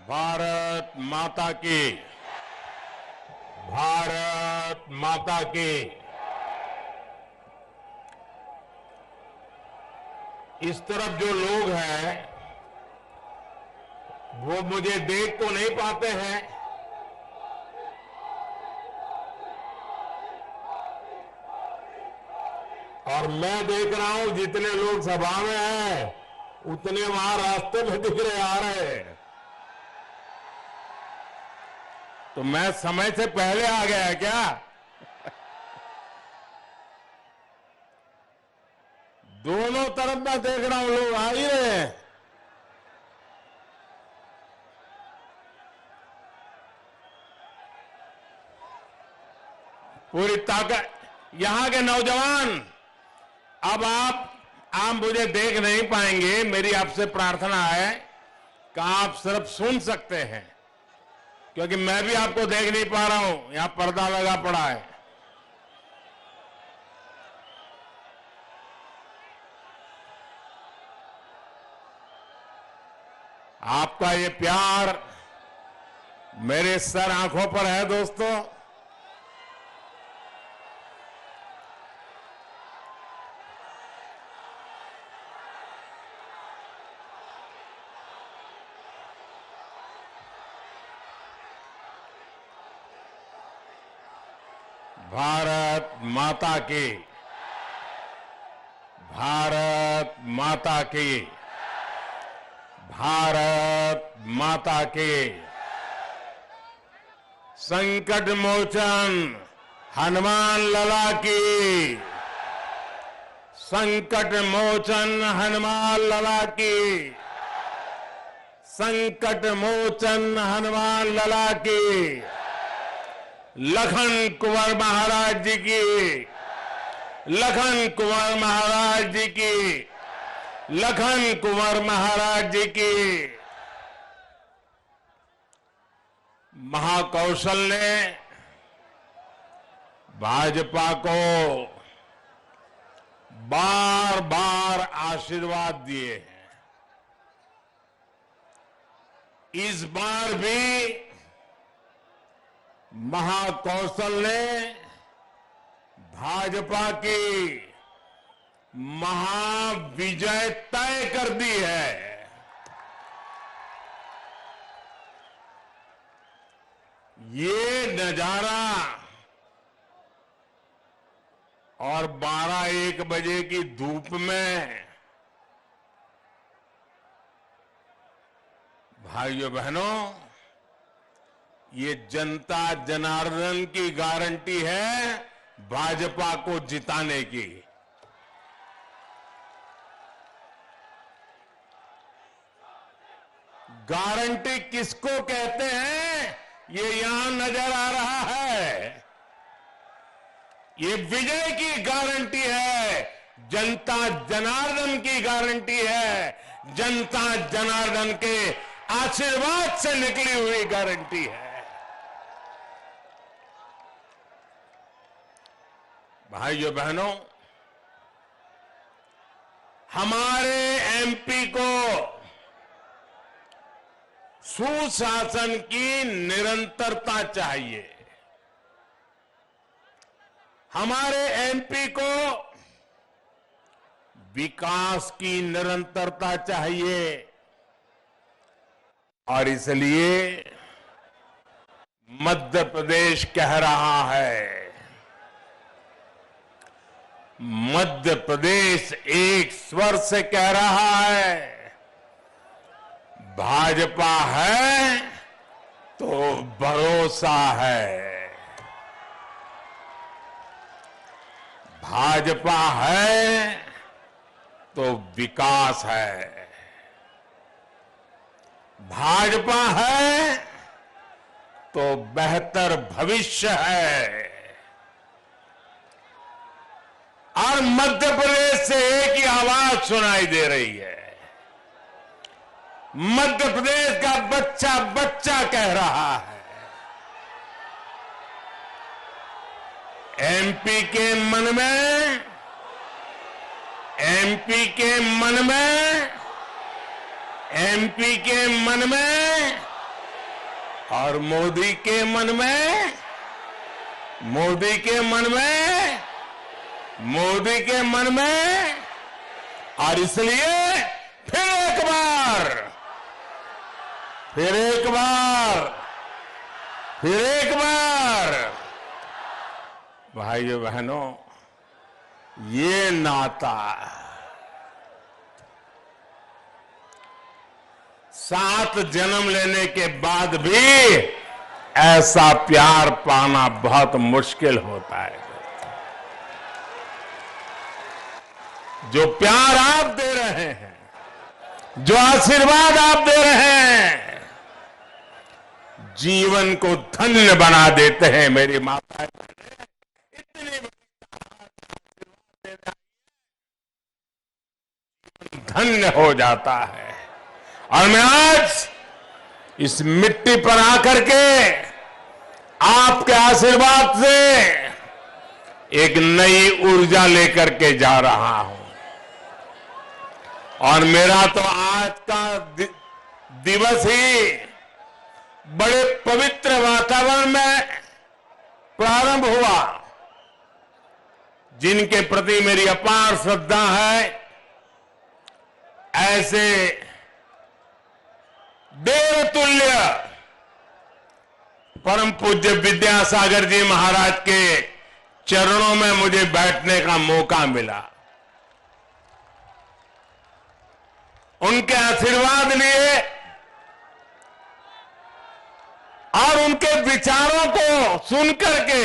भारत माता की, भारत माता की। इस तरफ जो लोग हैं वो मुझे देख तो नहीं पाते हैं, और मैं देख रहा हूं जितने लोग सभा में हैं उतने वहां रास्ते में दिख रहे आ रहे हैं। तो मैं समय से पहले आ गया क्या? दोनों तरफ मैं देख रहा हूं लोग आ ही रहे हैं। पूरी ताकत। यहां के नौजवान, अब आप मुझे देख नहीं पाएंगे। मेरी आपसे प्रार्थना है कि आप सिर्फ सुन सकते हैं, क्योंकि मैं भी आपको देख नहीं पा रहा हूं, यहां पर्दा लगा पड़ा है। आपका ये प्यार मेरे सर आंखों पर है दोस्तों। भारत माता की, भारत माता की, भारत माता की। संकट मोचन हनुमान लला की, संकट मोचन हनुमान लला की, संकट मोचन हनुमान लला की। लखन कुंवर महाराज जी की, लखन कुंवर महाराज जी की, लखन कुंवर महाराज जी की। महाकौशल ने भाजपा को बार बार आशीर्वाद दिए हैं। इस बार भी महाकौशल ने भाजपा की महाविजय तय कर दी है। ये नजारा और 12-1 बजे की धूप में, भाइयों बहनों, ये जनता जनार्दन की गारंटी है भाजपा को जिताने की। गारंटी किसको कहते हैं ये यहां नजर आ रहा है। ये विजय की गारंटी है, जनता जनार्दन की गारंटी है, जनता जनार्दन के आशीर्वाद से निकली हुई गारंटी है। भाइयों बहनों, हमारे एमपी को सुशासन की निरंतरता चाहिए। हमारे एमपी को विकास की निरंतरता चाहिए, और इसलिए मध्य प्रदेश कह रहा है, मध्य प्रदेश एक स्वर से कह रहा है, भाजपा है तो भरोसा है, भाजपा है तो विकास है, भाजपा है तो बेहतर भविष्य है। और मध्य प्रदेश से एक ही आवाज सुनाई दे रही है। मध्य प्रदेश का बच्चा बच्चा कह रहा है, एमपी के मन में, एमपी के मन में, एमपी के मन में और मोदी के मन में, मोदी के मन में, मोदी के मन में, और इसलिए फिर एक बार, फिर एक बार, फिर एक बार, भाइयों बहनों, ये नाता, 7 जन्म लेने के बाद भी ऐसा प्यार पाना बहुत मुश्किल होता है। जो प्यार आप दे रहे हैं, जो आशीर्वाद आप दे रहे हैं, जीवन को धन्य बना देते हैं। मेरी माता इतनी धन्य हो जाता है। और मैं आज इस मिट्टी पर आकर के आपके आशीर्वाद से एक नई ऊर्जा लेकर के जा रहा हूं। और मेरा तो आज का दिवस ही बड़े पवित्र वातावरण में प्रारंभ हुआ। जिनके प्रति मेरी अपार श्रद्धा है, ऐसे देवतुल्य परम पूज्य विद्यासागर जी महाराज के चरणों में मुझे बैठने का मौका मिला। उनके आशीर्वाद लिए और उनके विचारों को सुनकर के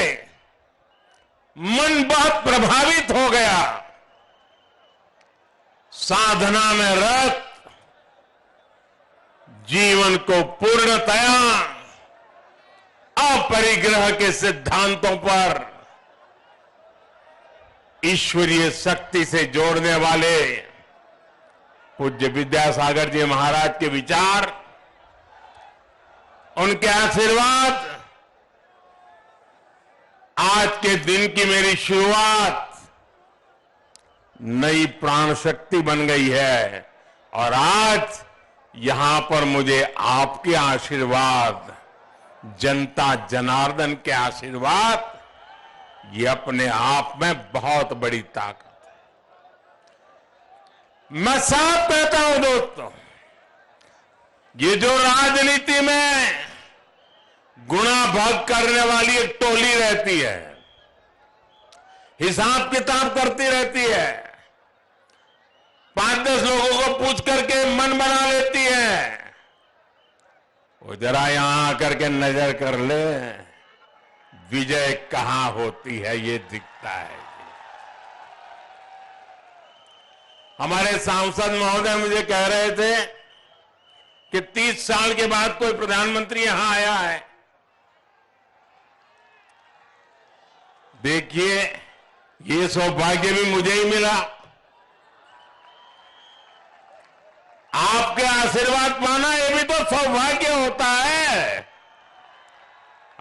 मन बहुत प्रभावित हो गया। साधना में रत जीवन को पूर्णतया अपरिग्रह के सिद्धांतों पर ईश्वरीय शक्ति से जोड़ने वाले पूज्य विद्यासागर जी महाराज के विचार, उनके आशीर्वाद आज के दिन की मेरी शुरुआत नई प्राण शक्ति बन गई है। और आज यहां पर मुझे आपके आशीर्वाद, जनता जनार्दन के आशीर्वाद, ये अपने आप में बहुत बड़ी ताकत है। मैं साफ कहता हूं दोस्तों, ये जो राजनीति में गुणा भाग करने वाली एक टोली रहती है, हिसाब किताब करती रहती है, 5-10 लोगों को पूछ करके मन बना लेती है, वो जरा यहां आकर के नजर कर ले, विजय कहां होती है ये दिखता है। हमारे सांसद महोदय मुझे कह रहे थे कि 30 साल के बाद कोई प्रधानमंत्री यहां आया है। देखिए, ये सौभाग्य भी मुझे ही मिला। आपके आशीर्वाद पाना ये भी तो सौभाग्य होता है।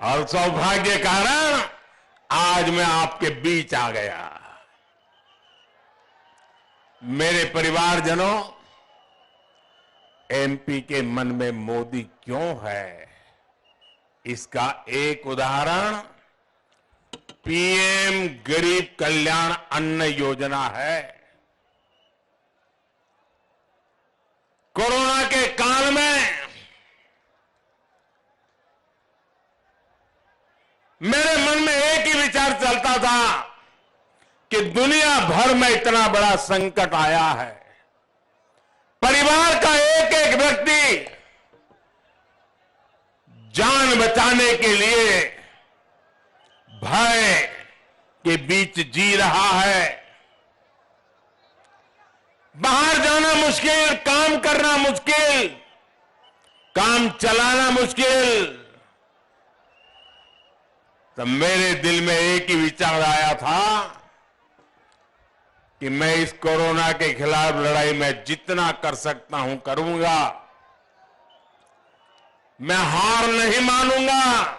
और सौभाग्य कारण आज मैं आपके बीच आ गया। मेरे परिवारजनों, एमपी के मन में मोदी क्यों है, इसका एक उदाहरण पीएम गरीब कल्याण अन्न योजना है। कोरोना के काल में मेरे मन में एक ही विचार चलता था कि दुनिया भर में इतना बड़ा संकट आया है, परिवार का एक एक व्यक्ति जान बचाने के लिए भय के बीच जी रहा है। बाहर जाना मुश्किल, काम करना मुश्किल, काम चलाना मुश्किल। तब मेरे दिल में एक ही विचार आया था कि मैं इस कोरोना के खिलाफ लड़ाई में जितना कर सकता हूं करूंगा। मैं हार नहीं मानूंगा,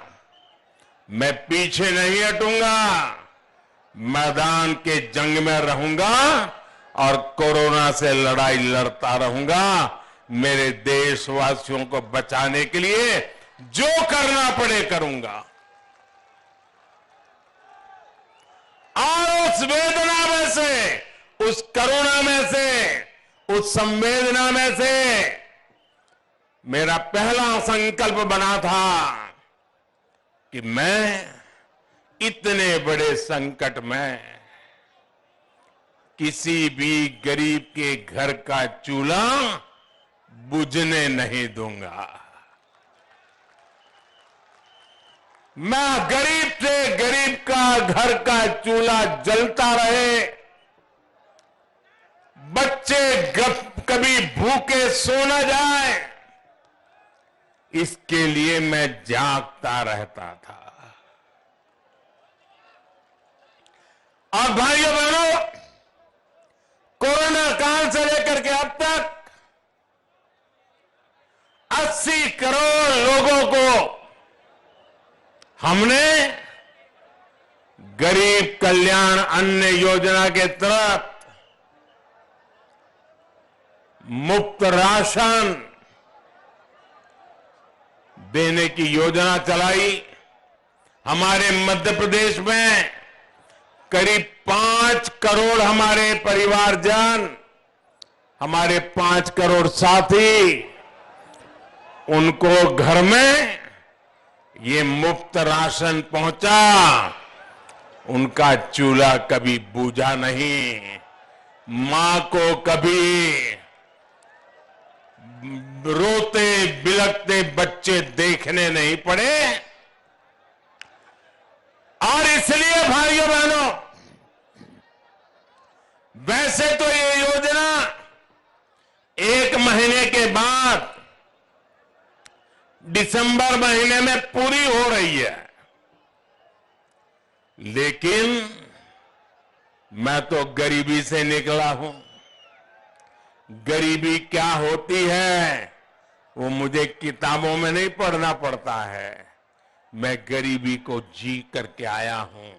मैं पीछे नहीं हटूंगा, मैदान के जंग में रहूंगा और कोरोना से लड़ाई लड़ता रहूंगा। मेरे देशवासियों को बचाने के लिए जो करना पड़े करूंगा। और उस वेदना में से, उस करुणा में से, उस संवेदना में से मेरा पहला संकल्प बना था कि मैं इतने बड़े संकट में किसी भी गरीब के घर का चूल्हा बुझने नहीं दूंगा। मैं गरीब से गरीब का घर का चूल्हा जलता रहे, बच्चे कभी भूखे सो न जाए, इसके लिए मैं जागता रहता था। और भाइयों बहनों, कोरोना काल से लेकर के अब तक 80 करोड़ लोगों को हमने गरीब कल्याण अन्न योजना के तहत मुफ्त राशन देने की योजना चलाई। हमारे मध्य प्रदेश में करीब 5 करोड़ हमारे परिवारजन, हमारे 5 करोड़ साथी, उनको घर में ये मुफ्त राशन पहुंचा। उनका चूल्हा कभी बुझा नहीं, मां को कभी रोते बिलखते बच्चे देखने नहीं पड़े। और इसलिए भाइयों बहनों, वैसे तो ये योजना 1 महीने के बाद दिसंबर महीने में पूरी हो रही है, लेकिन मैं तो गरीबी से निकला हूं। गरीबी क्या होती है वो मुझे किताबों में नहीं पढ़ना पड़ता है, मैं गरीबी को जी करके आया हूं।